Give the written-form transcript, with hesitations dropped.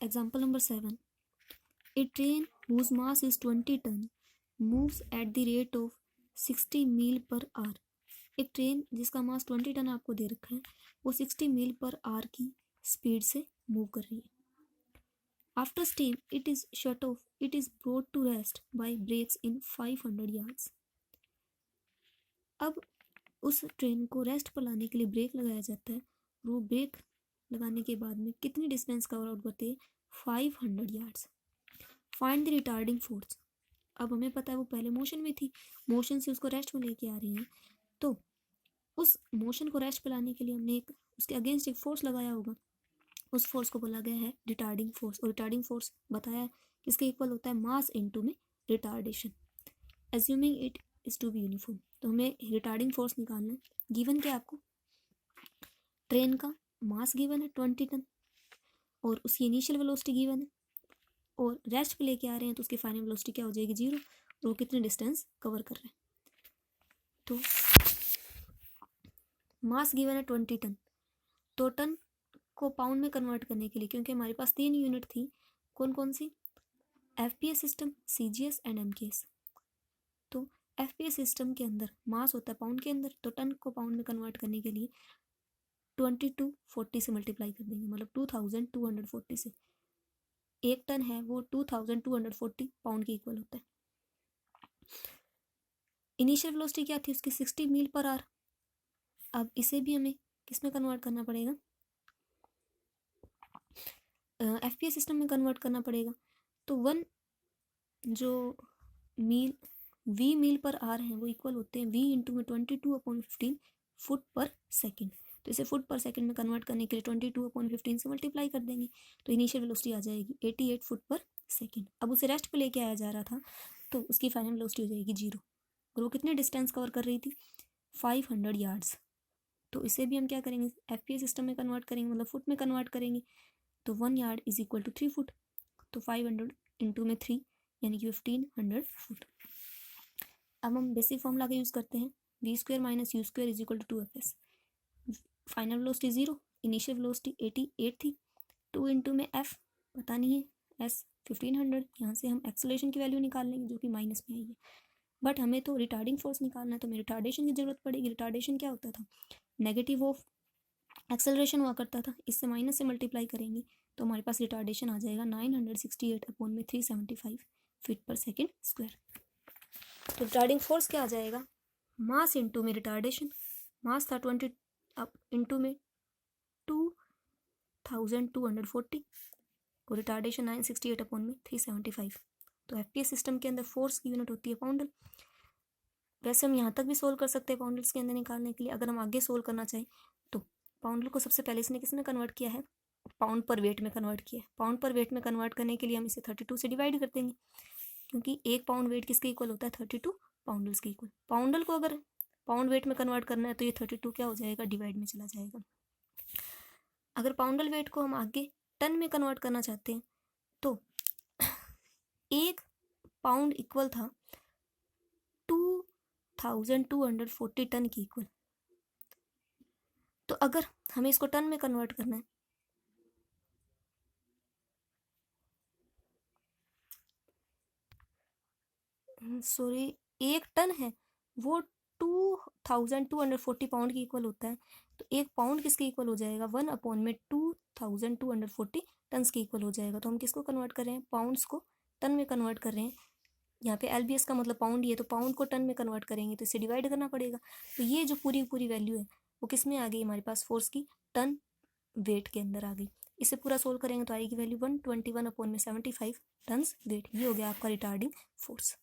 Example number 7. A train whose mass is 20 ton moves at the rate of 60 meal per hour. एक train जिसका मास 20 ton आपको दे रखा है वो 60 मील पर आवर की स्पीड से मूव कर रही है. After steam it is shut off. It is brought to rest by brakes in 500 yards. अब उस ट्रेन को रेस्ट पर लाने के लिए ब्रेक लगाया जाता है. वो ब्रेक लगाने के बाद में कितनी डिस्टेंस कवर आउट करती है? 500 yards. Find the retarding force. अब हमें पता है वो पहले मोशन में थी, मोशन से उसको रेस्ट में लेके आ रही हैं, तो उस मोशन को रेस्ट पे लाने के लिए हमने एक उसके अगेंस्ट एक फोर्स लगाया होगा. उस फोर्स को बोला गया है रिटार्डिंग फोर्स. और रिटार्डिंग फोर्स बताया है किसके इक्वल होता है? मास इनटू में retardation. Assuming it is to be uniform. तो हमें रिटार्डिंग फोर्स निकालना है. गिवन क्या आपको? ट्रेन का मास गिवन है 20 टन और उसकी इनिशियल वेलोसिटी गिवन है और रेस्ट पे लेके आ रहे हैं तो उसकी फाइनल वेलोसिटी क्या हो जाएगी? 0. और वो कितने डिस्टेंस कवर कर रहे हैं. तो मास गिवन है 20 टन. तो टन को पाउंड में कन्वर्ट करने के लिए, क्योंकि हमारे पास 3 यूनिट थी, कौन कौन सी? FPS system, CGS and MKS. तो एफपीएस सिस्टम के अंदर मास होता है पाउंड के अंदर, तो टन को पाउंड में कन्वर्ट करने के लिए 2240 से मल्टीप्लाई कर देंगे, मतलब 2240 से. एक टन है वो 2240 पाउंड के इक्वल होता है. इनिशियल वेलोसिटी क्या थी उसकी? 60 मील पर आवर. अब इसे भी हमें किस में कन्वर्ट करना पड़ेगा? एफपीएस सिस्टम में कन्वर्ट करना पड़ेगा. तो 1 जो मील वी मील पर आवर है वो इक्वल होते हैं वी इंटू में 22/15 फुट पर सेकेंड. तो इसे फुट पर सेकेंड में कन्वर्ट करने के लिए 22/15 से मल्टीप्लाई कर देंगे तो इनिशियल वेलोसिटी आ जाएगी 88 फुट पर सेकेंड. अब उसे रेस्ट पे लेके आया जा रहा था तो उसकी फाइनल वेलोसिटी हो जाएगी 0. और वो कितने डिस्टेंस कवर कर रही थी? 500 यार्ड्स. तो इसे भी हम क्या करेंगे? एफपीएस सिस्टम में कन्वर्ट करेंगे, मतलब फुट में कन्वर्ट करेंगे. तो 1 yard is equal to 3 foot. तो 500 इंटू में 3 यानी कि 1500 फुट. अब हम बेसिक फॉर्मूला का यूज़ करते हैं. v² minus u² is equal to 2fs. Final velocity 0, initial velocity 88 थी. 2 इंटू में f पता नहीं है, s 1500. यहाँ से हम एक्सेलरेशन की वैल्यू निकाल लेंगे जो कि माइनस में आई है. बट हमें तो रिटार्डिंग फोर्स निकालना है तो हमें रिटार्डेशन की ज़रूरत पड़ेगी. रिटार्डेशन क्या होता था? नेगेटिव ऑफ एक्सेलरेशन हुआ करता था. इससे माइनस से मल्टीप्लाई करेंगे तो हमारे पास रिटार्डेशन आ जाएगा 968/375 फीट पर सेकेंड स्क्वायर. तो रिटार्डिंग फोर्स क्या आ जाएगा? मास इंटू में रिटार्डेशन. मास था 20 अब इंटू में 2240 और रिटार्डेशन 968/375. तो एफपीएस सिस्टम के अंदर फोर्स की यूनिट होती है पाउंडल. वैसे हम यहाँ तक भी सोल्व कर सकते हैं पाउंडल्स के अंदर निकालने के लिए. अगर हम आगे सोल्व करना चाहें तो पाउंडल को सबसे पहले इसने किसने कन्वर्ट किया है? पाउंड पर वेट में कन्वर्ट किया है. पाउंड पर वेट में कन्वर्ट करने के लिए हम इसे 32 से डिवाइड कर देंगे क्योंकि 1 पाउंड वेट किसके इक्वल होता है? 32 पाउंडल्स के इक्वल. पाउंडल को अगर पाउंड वेट में कन्वर्ट करना है तो ये 32 क्या हो जाएगा? डिवाइड में चला जाएगा. अगर पाउंडल वेट को हम आगे टन में कन्वर्ट करना चाहते हैं तो 1 पाउंड इक्वल था 2240 टन की इक्वल. तो अगर हमें इसको टन में कन्वर्ट करना है सॉरी 1 टन है वो 2240 पाउंड की इक्वल होता है. तो 1 पाउंड किसके इक्वल हो जाएगा? 1 में 2240 टन्स के इक्वल हो जाएगा. तो हम किसको कन्वर्ट कर रहे हैं? पाउंड्स को टन में कन्वर्ट कर रहे हैं. यहाँ पे एलबीएस का मतलब पाउंड ही है तो पाउंड को टन में कन्वर्ट करेंगे तो इसे डिवाइड करना पड़ेगा. तो ये जो पूरी पूरी वैल्यू है वो किस में आ गई? हमारे पास फोर्स की टन वेट के अंदर आ गई. इसे पूरा सोल्व करेंगे तो आएगी वैल्यू 121/75 टन्स वेट. ये हो गया आपका रिटार्डिंग फोर्स.